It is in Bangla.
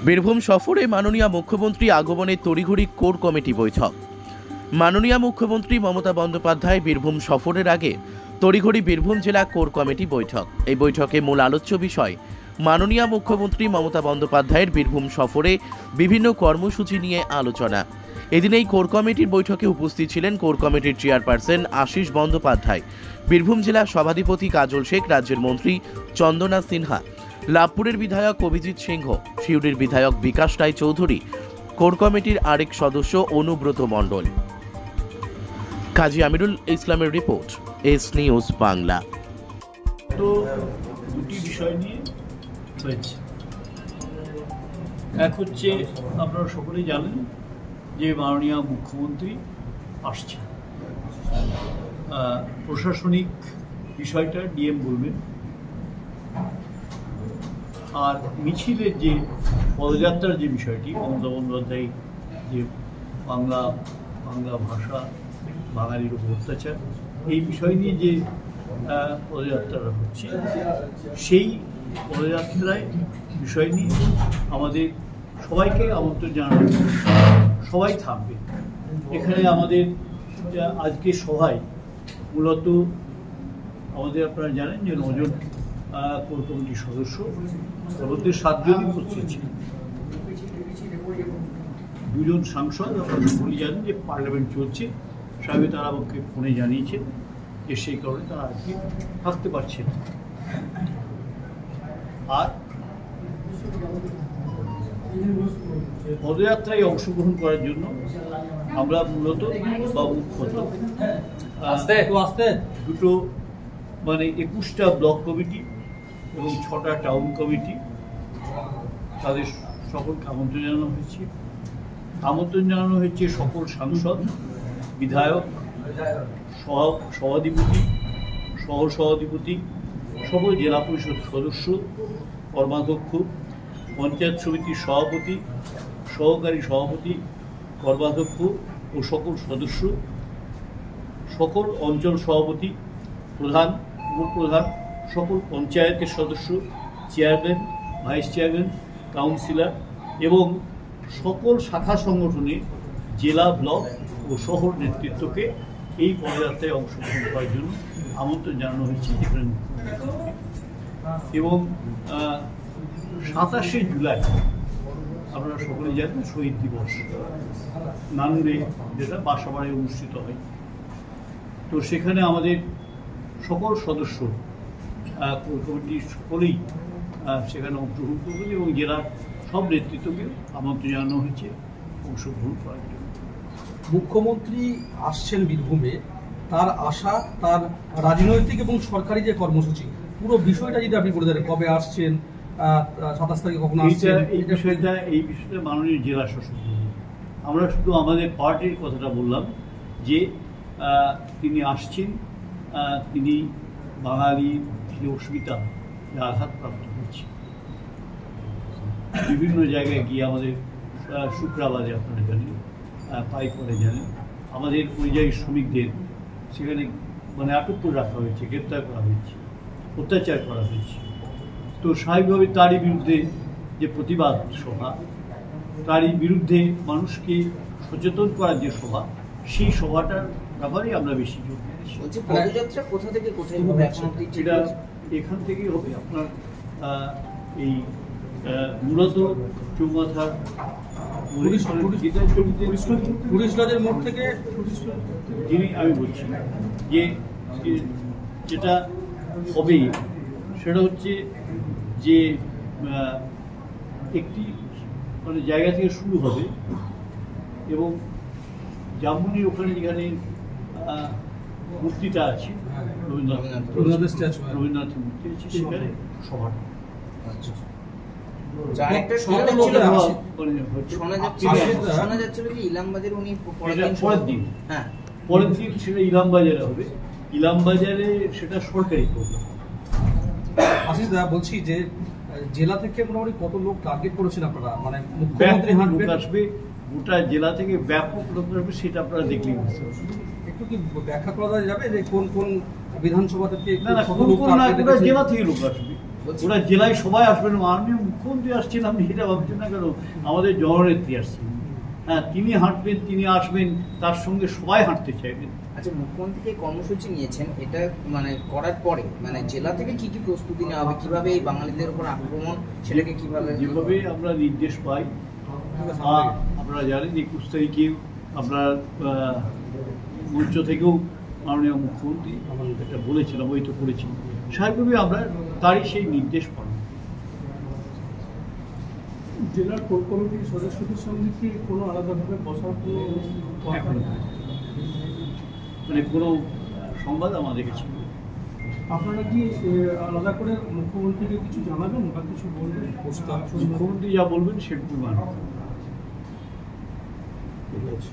বীরভূম সফরে মাননীয় মুখ্যমন্ত্রী আগমনের তড়িঘড়ি কোর কমিটি বৈঠক। মাননীয় মুখ্যমন্ত্রী মমতা বন্দ্যোপাধ্যায় বীরভূম সফরের আগে তড়িঘড়ি বীরভূম জেলা কোর কমিটি বৈঠক। এই বৈঠকে মূল আলোচ্য বিষয় মাননীয় মুখ্যমন্ত্রী মমতা বন্দ্যোপাধ্যায়ের বীরভূম সফরে বিভিন্ন কর্মসূচি নিয়ে আলোচনা। এদিন এই কোর কমিটির বৈঠকে উপস্থিত ছিলেন কোর কমিটির চেয়ারপারসন আশিস বন্দ্যোপাধ্যায়, বীরভূম জেলা সভাধিপতি কাজল শেখ, রাজ্যের মন্ত্রী চন্দনা সিনহা, লাভপুরের বিধায়ক অভিজিৎ সিংহ, সিউড়ির বিধায়ক বিকাশ রায় চৌধুরী, কোর কমিটির আরেক সদস্য অনুব্রত মণ্ডল। কাজী আমিরুল ইসলামের রিপোর্ট, এস নিউজ বাংলা। তো দুটি বিষয় নিয়ে হয়েছে। এক হচ্ছে আপনারা সকলেই জানেন যে মাননীয় মুখ্যমন্ত্রী আসছে, প্রশাসনিক বিষয়টা ডিএম বলবেন, আর মিছিলের যে পদযাত্রার যে বিষয়টি মমতা বন্দ্যোপাধ্যায় যে বাংলা ভাষা বাঙালির উপর অত্যাচার এই বিষয় নিয়ে যে পদযাত্রাটা হচ্ছে, সেই পদযাত্রায় বিষয় নিয়ে আমাদের সবাইকে আমন্ত্রণ জানানো, সবাই থাকবে এখানে। আমাদের আজকে সভায় মূলত আমাদের আপনারা জানেন যে 9 জন কোর কমিটির সদস্য, তার মধ্যে 7 জনই উপস্থিত ছিলেন। 2 জন সাংসদ, আপনারা সকলেই জানেন যে পার্লামেন্ট চলছে, সাহেব তারা আমাকে ফোনে জানিয়েছেন যে সেই কারণে তারা আজকে থাকতে পারছেন। আর পদযাত্রায় অংশগ্রহণ করার জন্য আমরা মূলত দুটো 21টা ব্লক কমিটি এবং 6টা টাউন কমিটি, তাদের সকলকে আমন্ত্রণ জানানো হয়েছে। আমন্ত্রণ জানানো হয়েছে সকল সাংসদ, বিধায়ক, সভাধিপতি, সহসভাধিপতি, সকল জেলা পরিষদ সদস্য, কর্মাধ্যক্ষ, পঞ্চায়েত সমিতির সভাপতি, সহকারী সভাপতি, কর্মাধ্যক্ষ ও সকল সদস্য, সকল অঞ্চল সভাপতি, প্রধান, উপপ্রধান, সকল পঞ্চায়েতের সদস্য, চেয়ারম্যান, ভাইস চেয়ারম্যান, কাউন্সিলর এবং সকল শাখা সংগঠনের জেলা, ব্লক ও শহর নেতৃত্বকে এই পদযাত্রায় অংশগ্রহণ করার জন্য আমন্ত্রণ জানানো হয়েছে। যেখানে এবং 27শে জুলাই আপনারা সকলে জানেন শহীদ দিবস, নানুরে যেটা বাসাবাড়ায় অনুষ্ঠিত হয়। তো সেখানে আমাদের সকল সদস্য কোর কমিটির সকলেই সেখানে অংশগ্রহণ করবেন এবং জেলার সব নেতৃত্বকে আমন্ত্রণ জানানো হয়েছে অংশগ্রহণ করার জন্য। মুখ্যমন্ত্রী আসছেন বীরভূমে, তার আশা, তার রাজনৈতিক এবং সরকারি যে কর্মসূচি, পুরো বিষয়টা যদি আপনি বলে দেন, কবে আসছেন, 27 তারিখে কখন আসছেন, এই বিষয়টা মাননীয় জেলা শাসক। আমরা শুধু আমাদের পার্টির কথাটা বললাম যে তিনি আসছেন, তিনি বাঙালির যে অসুবিধা, যে আঘাতপ্রাপ্ত হচ্ছে বিভিন্ন জায়গায় গিয়ে, আমাদের শুক্রাবাদে আপনারা জানেন, পাইকরে জানেন, আমাদের পরিযায়ী শ্রমিকদের সেখানে আটক করে রাখা হয়েছে, গ্রেপ্তার করা হয়েছে, অত্যাচার করা হয়েছে। তো স্বাভাবিকভাবে তারই বিরুদ্ধে যে প্রতিবাদ সভা, তারই বিরুদ্ধে মানুষকে সচেতন করার যে সভা, সেই সভাটার ব্যাপারেই আমরা বেশি জোর দিচ্ছি। পদযাত্রা কোথা থেকে কোথায় হবে? এটা এখান থেকেই হবে আপনার এই মূলত চৌমাথা মোড় থেকে, যিনি আমি বলছি যে যেটা হবে সেটা হচ্ছে যে একটি জায়গা থেকে শুরু হবে এবং জামুনির ওখানে যেখানে মূর্তিটা আছে, রবীন্দ্রনাথের মূর্তি আছে, সেখানে সভাটা। পরের দিন সেটা ইলামবাজারে হবে। ইলামবাজারে সেটা সরকারি প্রোগ্রাম। আশিস দা, বলছি যে জেলা থেকে মোটামুটি কত লোক টার্গেট করেছেন আপনারা? মুখ্যমন্ত্রী লোক আসবে, গোটা জেলা থেকে ব্যাপক লোক আসবে, সেটা আপনারা দেখলেই বুঝতে পারবেন। একটু কি ব্যাখ্যা করা যাবে যে কোন কোন বিধানসভা থেকে? জেলা থেকে লোক আসবে। ওরা জেলায় সবাই আসবেন, মাননীয় মুখ্যমন্ত্রী আসছেন, আপনি এটা ভাবছেন না কেন? আমাদের জননেত্রী আসছেন, হ্যাঁ তিনি হাঁটবেন, তিনি আসবেন, তার সঙ্গে সবাই হাঁটতে চাইবেন। আচ্ছা, মুখ্যমন্ত্রী যে কর্মসূচি নিয়েছেন এটা মানে করার পরে মানে জেলা থেকে কি কি প্রস্তুতি নেওয়া হবে, কিভাবে এই বাঙালিদের উপর আক্রমণ সেটাকে কিভাবে যেভাবে আমরা নির্দেশ পাই, আপনারা জানেন 21 তারিখে আপনার মঞ্চ থেকেও মাননীয় মুখ্যমন্ত্রী একটা বলেছিলাম, ওইটা করেছি, স্বাভাবিকভাবে আমরা তারই সেই নির্দেশ পাই। জেলার কোর কমিটির সদস্যদের সঙ্গে কি কোনো আলাদাভাবে বসার কোনো এখন মানে কোনো সংবাদ আমাদের কাছে নেই। আপনারা কি আলাদা করে মুখ্যমন্ত্রীকে কিছু জানাবেন বা কিছু বলবেন? মুখ্যমন্ত্রী যা বলবেন সেটুকু মানব। ঠিক আছে।